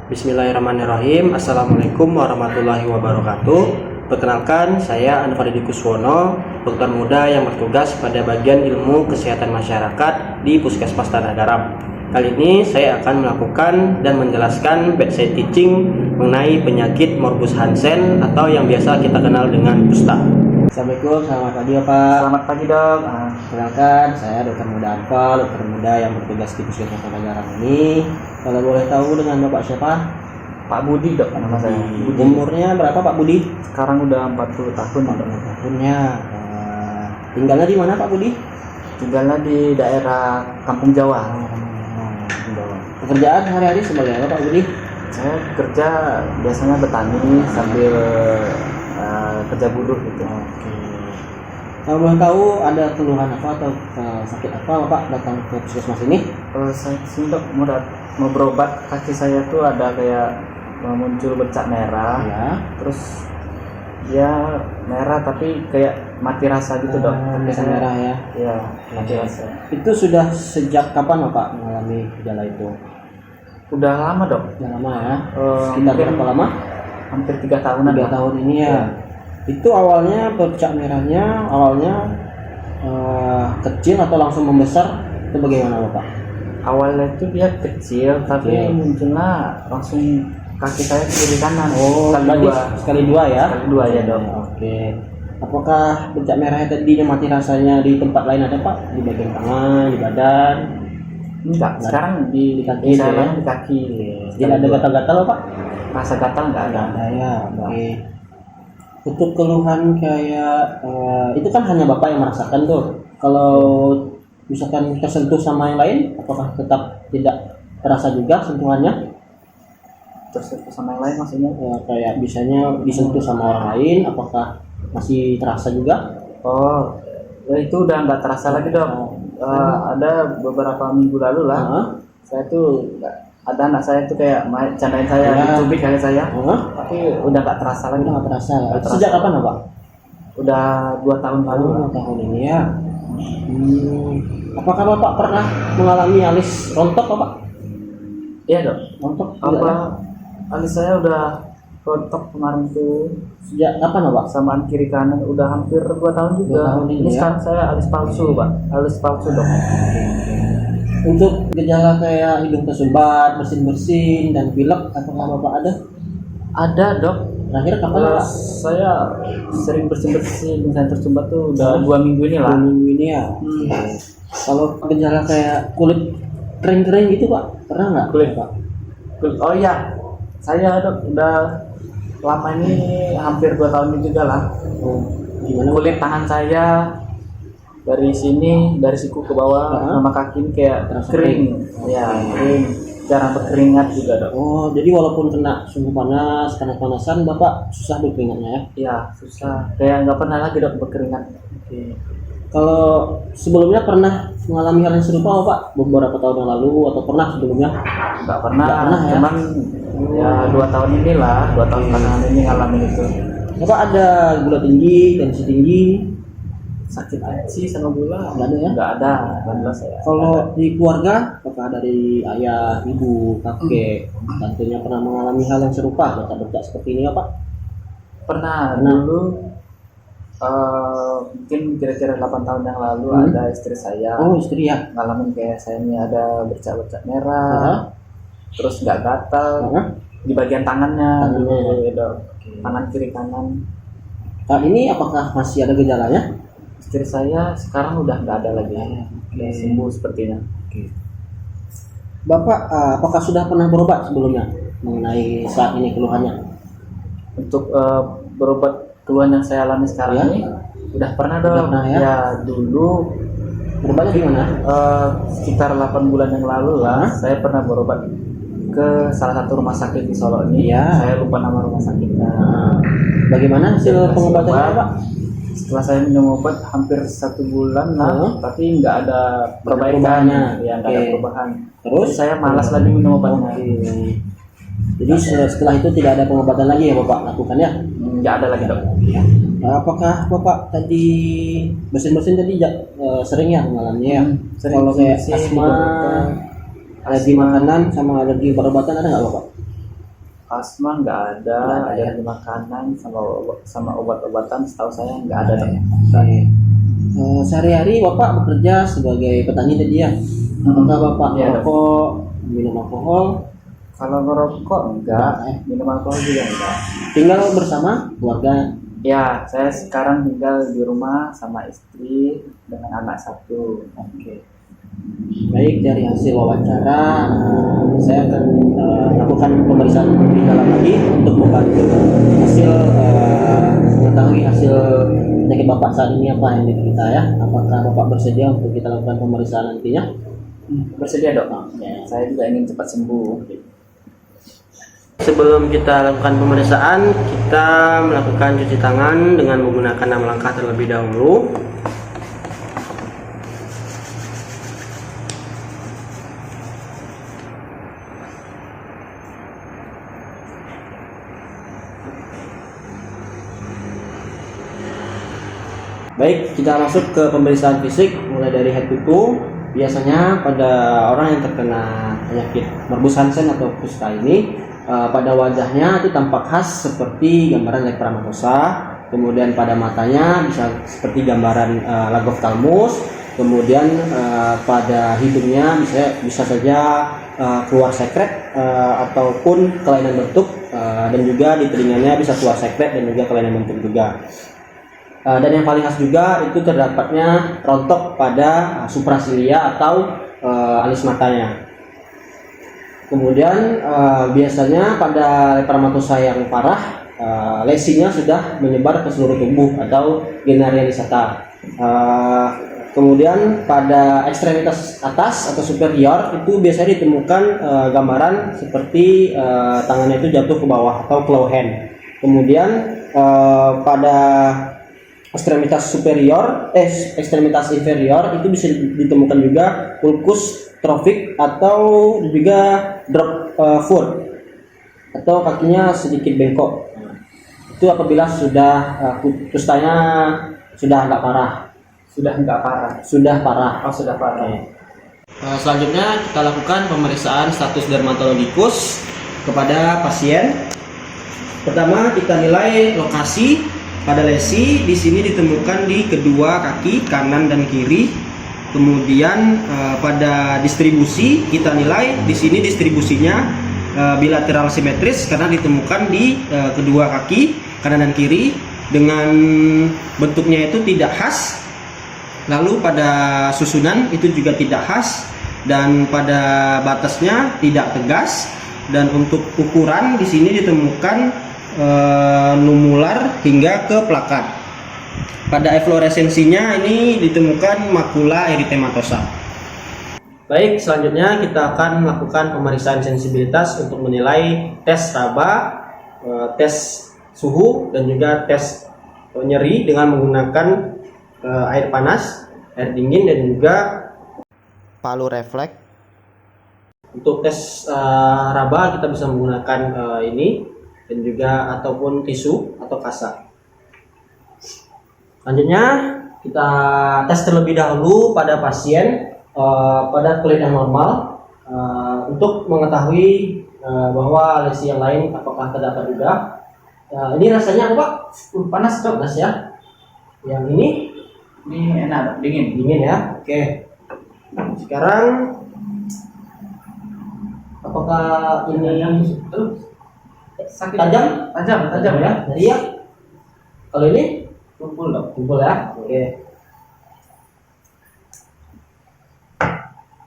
Bismillahirrahmanirrahim. Assalamualaikum warahmatullahi wabarakatuh. Perkenalkan, saya Anfaridi Kuswono, dokter muda yang bertugas pada bagian ilmu kesehatan masyarakat di Puskesmas Tanah Garam. Kali ini saya akan melakukan dan menjelaskan bedside teaching mengenai penyakit Morbus Hansen atau yang biasa kita kenal dengan kusta. Assalamualaikum, selamat pagi Bapak. Selamat pagi dok. Perkenalkan, saya dokter muda Anfal, dokter muda yang bertugas di Puskesmas Tanah Garam ini. Kalau boleh tahu dengan Bapak siapa? Pak Budi dok, nama saya. Budi. Umurnya berapa Pak Budi? Sekarang udah 40 tahun dok. Tahunnya. Tinggalnya di mana Pak Budi? Tinggalnya di daerah Kampung Jawa. Pekerjaan hari-hari sebagai apa Pak Budi? Saya kerja biasanya bertani sambil kerja buruh gitu. Oke. Kalau boleh tahu ada keluhan apa atau sakit apa Bapak datang ke puskesmas ini? Saya sini dok mau berobat, kaki saya tuh ada kayak muncul bercak merah. Ya. Terus ya merah tapi kayak mati rasa gitu dok. Biasa merah ya. Iya, mati rasa. Itu sudah sejak kapan Bapak mengalami gejala itu? Udah lama dok. Sudah lama ya. Sekitar Mungkin berapa lama? hampir 3 tahunan. 3 tahun ini ya. Itu awalnya bercak merahnya kecil atau langsung membesar, itu bagaimana Bapak? Awalnya itu dia kecil tapi munculnya langsung kaki saya ke kiri kanan. Sekali dua ya? Sekali dua ya dok. Oke. Apakah bercak merahnya tadinya mati rasanya di tempat lain ada Pak? Di bagian tangan, di badan? Enggak, sekarang di kaki saya ya? di kaki. Tidak ada gatal-gatal Pak? Rasa gatal nggak ada. Ada ya. Oke. Untuk keluhan kayak itu kan hanya Bapak yang merasakan tuh. Kalau misalkan tersentuh sama yang lain, apakah tetap tidak terasa juga sentuhannya? Terus sama yang lain maksudnya? Ya, kayak biasanya disentuh sama orang lain, apakah masih terasa juga? Oh, ya itu udah nggak terasa lagi dok. Ada beberapa minggu lalu lah. Saya tuh ada anak saya tuh kayak candain saya, dicubit kaki saya. Tapi udah nggak terasa lagi. Nggak terasa. Sejak kapan Pak? Udah 2 tahun lalu. 2 tahun ini ya. Apakah Bapak pernah mengalami alis rontok Bapak? Iya dok. Rontok? Alis saya udah rontok kemarin tuh. Sejak kapan Pak? Samaan kiri kanan udah hampir 2 tahun juga. 2 tahun ini ya? Sekarang saya alis palsu Pak. Alis palsu dok. Untuk gejala kayak hidung tersumbat, bersin-bersin dan pilek, apakah Bapak ada? Ada dok. Terakhir kapan Pak? Saya sering bersin-bersin dan tersumbat tuh udah 2 minggu ini lah. 2 minggu ini ya. Kalau gejala kayak kulit kering-kering gitu Pak, pernah nggak? Kulit Pak? Oh iya, saya dok udah lama ini hampir 2 tahun ini juga lah. Gimana? Kulit tangan saya dari sini, dari siku ke bawah sama kaki ini kayak kering. Ya, kering. Jarang berkeringat juga dok. Oh, jadi walaupun kena suhu panas, kena panasan, Bapak susah berkeringatnya ya? Iya, susah. Kayak nggak pernah lagi dok berkeringat. Oke. Kalau sebelumnya pernah mengalami hal yang serupa Pak? Beberapa tahun yang lalu atau pernah sebelumnya? Nggak pernah ya? Cuman ya 2 tahun inilah, 2 tahun belakangan ini ngalamin itu. Bapak ada gula tinggi, tensi tinggi? Sakit tensi sama gula? Nggak ada ya? Nggak ada, alhamdulillah saya. Kalau di keluarga, apakah dari ayah, ibu, kakek, tentunya pernah mengalami hal yang serupa, bercak-bercak seperti ini Pak? Pernah. Dulu mungkin kira-kira 8 tahun yang lalu ada istri saya. Oh, istri ya? Ngalamin kayak saya ini ada bercak-bercak merah, terus nggak gatal di bagian tangannya dulu ya dok. Tangan kiri kanan. Nah, ini apakah masih ada gejalanya? Istri saya sekarang udah nggak ada lagi, udah sembuh sepertinya. Bapak apakah sudah pernah berobat sebelumnya mengenai saat ini keluhannya? Untuk berobat keluhan yang saya alami sekarang ini udah pernah dong. Ya dulu berobatnya gimana? Sekitar 8 bulan yang lalu lah, saya pernah berobat ke salah satu rumah sakit di Solo ini. Saya lupa nama rumah sakitnya. Bagaimana hasil pengobatannya Pak? Setelah saya minum obat hampir 1 bulan lah, tapi nggak ada perbaikan, ya nggak ada perubahan. Terus saya malas lagi minum obatnya. Jadi setelah itu tidak ada pengobatan lagi ya Bapak lakukan ya? Nggak ada lagi dok. Apakah Bapak tadi bersin-bersin tadi sering ya mengalaminya ya? Kalau kayak asma, alergi makanan sama alergi obat-obatan ada nggak Bapak? asma nggak ada, Nggak ada, ya. alergi makanan sama obat-obatan setahu saya nggak ada dok. Oke. Sehari-hari Bapak bekerja sebagai petani tadi ya? Apakah Bapak Iya, merokok, minum alkohol? Kalau ngerokok enggak, minum alkohol juga enggak. Tinggal bersama keluarga? Ya, saya sekarang tinggal di rumah sama istri dengan anak satu. Oke. Baik, dari hasil wawancara saya akan lakukan pemeriksaan lebih dalam lagi untuk membantu hasil mengetahui hasil penyakit Bapak saat ini apa yang kita ya. Apakah Bapak bersedia untuk kita lakukan pemeriksaan nantinya? Bersedia dok? Saya juga ingin cepat sembuh. Sebelum kita lakukan pemeriksaan, kita melakukan cuci tangan dengan menggunakan 6 langkah terlebih dahulu. Baik, kita masuk ke pemeriksaan fisik mulai dari head to toe. Biasanya pada orang yang terkena penyakit Morbus Hansen atau kusta ini, pada wajahnya itu tampak khas seperti gambaran leptospirosa. Kemudian pada matanya bisa seperti gambaran lagophthalmus. Kemudian pada hidungnya bisa saja keluar sekret ataupun kelainan bentuk, dan juga di telinganya bisa keluar sekret dan juga kelainan bentuk juga. Dan yang paling khas juga itu terdapatnya rontok pada suprasilia atau alis matanya. Kemudian biasanya pada leptospirosa yang parah, lesinya sudah menyebar ke seluruh tubuh atau genaria lisata. Kemudian pada ekstremitas atas atau superior itu biasanya ditemukan gambaran seperti tangannya itu jatuh ke bawah atau claw hand. Kemudian pada ekstremitas inferior itu bisa ditemukan juga ulkus trofik atau juga drop foot atau kakinya sedikit bengkok. Itu apabila sudah kustanya sudah agak parah. Sudah parah. Oh, sudah parah. Selanjutnya kita lakukan pemeriksaan status dermatologikus kepada pasien. Pertama kita nilai lokasi. Pada lesi di sini ditemukan di kedua kaki kanan dan kiri. Kemudian pada distribusi kita nilai di sini distribusinya bilateral simetris karena ditemukan di kedua kaki kanan dan kiri dengan bentuknya itu tidak khas. Lalu pada susunan itu juga tidak khas dan pada batasnya tidak tegas, dan untuk ukuran di sini ditemukan numular hingga ke plakat. Pada efloresensinya ini ditemukan makula eritematosa. Baik, selanjutnya kita akan melakukan pemeriksaan sensibilitas untuk menilai tes raba, tes suhu dan juga tes nyeri dengan menggunakan air panas, air dingin dan juga palu refleks. Untuk tes raba kita bisa menggunakan ini dan juga ataupun tisu atau kasa. Selanjutnya kita tes terlebih dahulu pada pasien pada kulit yang normal untuk mengetahui bahwa lesi yang lain apakah terdapat juga. Ini rasanya apa Pak? Panas dok. Panas ya. Yang ini enak, dingin ya. Oke. Sekarang apakah ini sakit? tajam ya. Jadi ya. Kalau ini Tumpul dok. tumpul ya. Oke.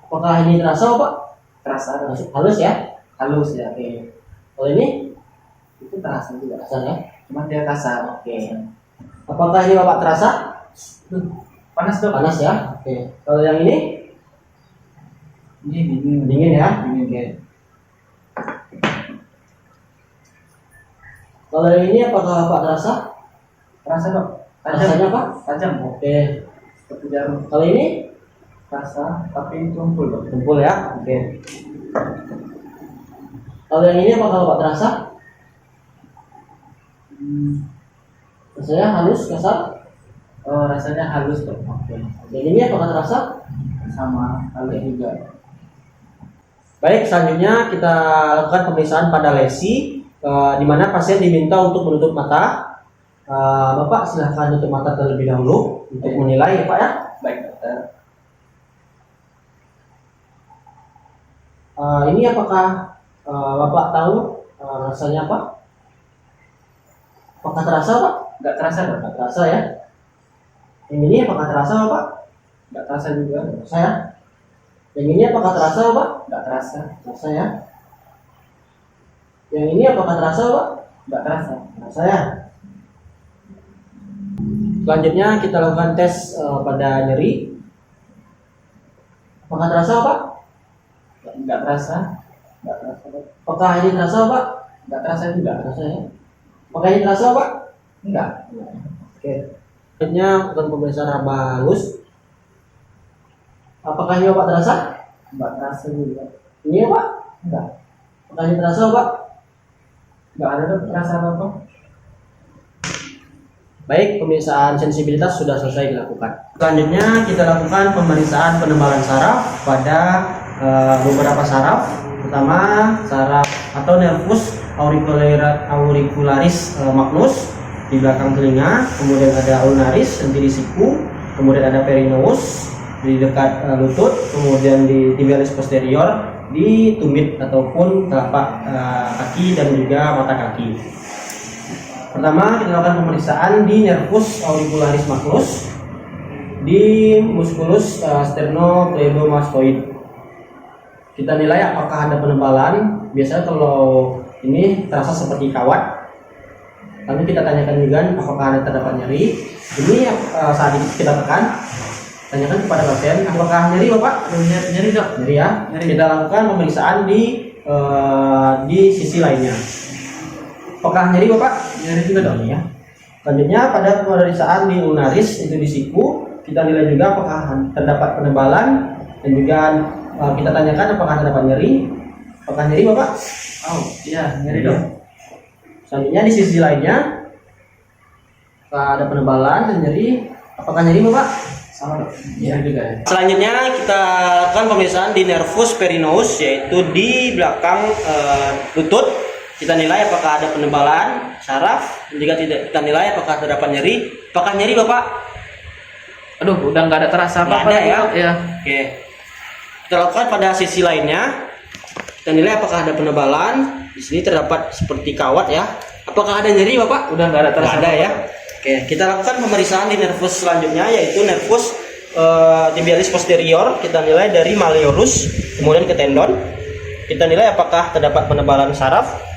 Apakah ini terasa Pak? Terasa dok. Halus ya? Halus ya. Oke. Kalau ini Itu terasa juga. terasa ya. Cuman dia kasar. Oke. Apakah ini Bapak terasa? Panas dok. Panas ya. Oke. Kalau yang ini Ini dingin. dingin ya. Dingin. Oke. Kalau yang ini apakah Bapak terasa? Terasa dok. Rasanya Pak? Tajam. Oke. Seperti jarum. Kalau ini Terasa tapi tumpul dok. tumpul ya. Oke. Kalau yang ini apakah Bapak terasa? Rasanya halus, kasar? Oh, rasanya halus dok. Oke. Yang ini apakah terasa? Sama halus juga. Baik, selanjutnya kita lakukan pemeriksaan pada lesi. di mana pasien diminta untuk menutup mata. Bapak silahkan tutup mata terlebih dahulu untuk menilai ya Pak ya. Baik dokter. Ini apakah Bapak tahu rasanya apa? Apakah terasa Pak? Nggak terasa dok. Nggak terasa ya. Yang ini apakah terasa Pak? Nggak terasa juga. Terasa ya. Yang ini apakah terasa Pak? Nggak terasa. Terasa ya. Yang ini apakah terasa Pak? Nggak terasa. Terasa ya. Selanjutnya kita lakukan tes pada nyeri. Apakah terasa Pak? Nggak terasa. Nggak terasa dok. Apakah ini terasa Pak? Nggak terasa juga. Terasa ya. Apakah ini terasa Pak? Enggak. Oke. Selanjutnya lakukan pemeriksaan raba halus. Apakah ini Bapak terasa? Nggak terasa juga. Ini ya Pak? Enggak. Apakah ini terasa Pak? Nggak ada dok terasa apa-apa. Baik, pemeriksaan sensibilitas sudah selesai dilakukan. Selanjutnya kita lakukan pemeriksaan penebalan saraf pada beberapa saraf. Pertama, saraf atau nervus auricularis magnus di belakang telinga, kemudian ada ulnaris di siku, kemudian ada perineus di dekat lutut, kemudian di tibialis posterior di tumit ataupun telapak kaki dan juga mata kaki. Pertama, kita lakukan pemeriksaan di nervus auricularis magnus di musculus sternocleidomastoid. Kita nilai apakah ada penebalan. Biasanya kalau ini terasa seperti kawat. Lalu kita tanyakan juga apakah ada terdapat nyeri. Ini saat ini kita tekan. Tanyakan kepada pasien, apakah nyeri Bapak? Nyeri dok. Nyeri ya. Nyeri. Kita lakukan pemeriksaan di sisi lainnya. Apakah nyeri Bapak? Nyeri juga dok. Ya. Selanjutnya pada pemeriksaan di ulnaris itu di siku, kita nilai juga apakah terdapat penebalan dan juga kita tanyakan apakah terdapat nyeri. Apakah nyeri Bapak? Oh iya nyeri dok. Selanjutnya di sisi lainnya, apakah ada penebalan dan nyeri. Apakah nyeri Bapak? Sama dok. Nyeri juga ya. Selanjutnya kita lakukan pemeriksaan di nervus perineus, yaitu di belakang lutut. Kita nilai apakah ada penebalan saraf dan juga tidak. Kita nilai apakah terdapat nyeri. Apakah nyeri Bapak? Aduh udah nggak ada terasa Nggak apa-apa ada ya? Ya. Oke. Kita lakukan pada sisi lainnya. Kita nilai apakah ada penebalan. Di sini terdapat seperti kawat ya. Apakah ada nyeri Bapak? Udah nggak ada terasa. Nggak ada ya. Oke, kita lakukan pemeriksaan di nervus selanjutnya, yaitu nervus tibialis posterior. Kita nilai dari malleolus kemudian ke tendon. Kita nilai apakah terdapat penebalan saraf.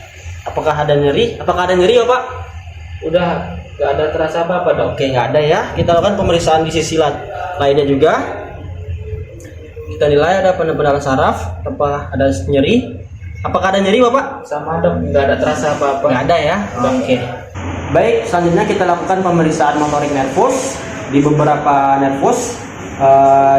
Apakah ada nyeri? Apakah ada nyeri Bapak? Udah nggak ada terasa apa-apa dok. Oke, nggak ada ya. Kita lakukan pemeriksaan di sisi lainnya juga. Kita nilai ada penebalan saraf. Apakah ada nyeri? Apakah ada nyeri Bapak? Sama dok nggak ada terasa apa-apa. Nggak ada ya. Oke. Baik, selanjutnya kita lakukan pemeriksaan motorik nervus di beberapa nervus.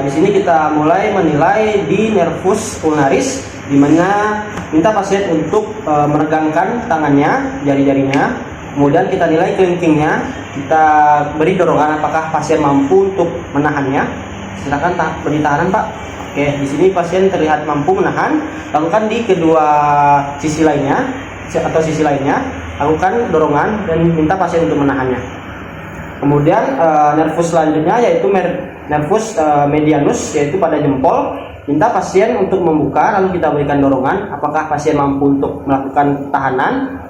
Di sini kita mulai menilai di nervus ulnaris, di mana minta pasien untuk meregangkan tangannya, jari-jarinya. Kemudian kita nilai kelingkingnya, kita beri dorongan apakah pasien mampu untuk menahannya. Silakan beri tahanan Pak. Oke, di sini pasien terlihat mampu menahan. Lakukan di kedua sisi lainnya atau sisi lainnya, lakukan dorongan dan minta pasien untuk menahannya. Kemudian nervus selanjutnya yaitu nervus medianus, yaitu pada jempol. Minta pasien untuk membuka, lalu kita berikan dorongan. Apakah pasien mampu untuk melakukan tahanan?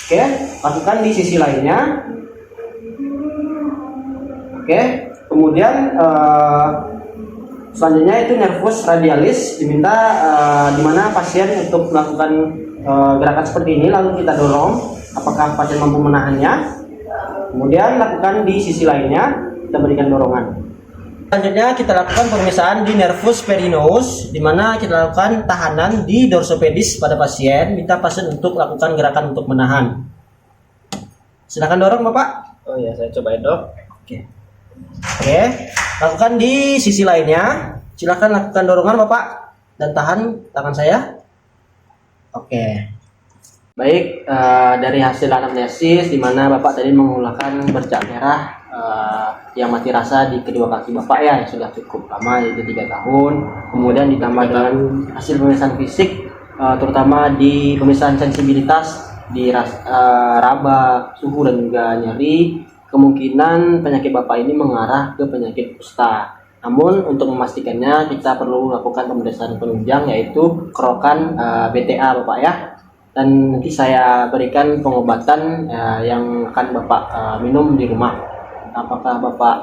Oke, lakukan di sisi lainnya. Oke, kemudian selanjutnya itu nervus radialis, diminta di mana pasien untuk melakukan gerakan seperti ini, lalu kita dorong. Apakah pasien mampu menahannya? Kemudian lakukan di sisi lainnya, kita berikan dorongan. Selanjutnya kita lakukan pemeriksaan di nervus perineus, di mana kita lakukan tahanan di dorsopedis pada pasien. Minta pasien untuk melakukan gerakan untuk menahan. Silakan dorong Bapak. Oh ya saya cobain dok. Oke. Oke, lakukan di sisi lainnya. Silakan lakukan dorongan Bapak dan tahan tangan saya. Oke. Baik, dari hasil anamnesis di mana Bapak tadi mengeluarkan bercak merah yang mati rasa di kedua kaki Bapak ya, yang sudah cukup lama yaitu 3 tahun. Kemudian ditambah dengan hasil pemeriksaan fisik terutama di pemeriksaan sensibilitas di raba, suhu dan juga nyeri. Kemungkinan penyakit Bapak ini mengarah ke penyakit kusta. Namun untuk memastikannya kita perlu melakukan pemeriksaan penunjang yaitu kerokan BTA Bapak ya. Dan nanti saya berikan pengobatan yang akan Bapak minum di rumah. Apakah Bapak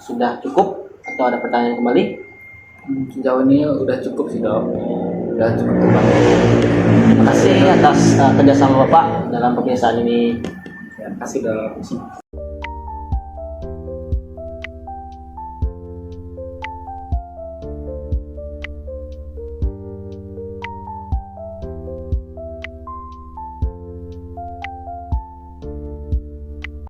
sudah cukup atau ada pertanyaan kembali? Sejauh ini udah cukup sih dok, udah cukup terbantu. Terima kasih atas kerjasama Bapak dalam pemeriksaan ini. Ya, kasih dok.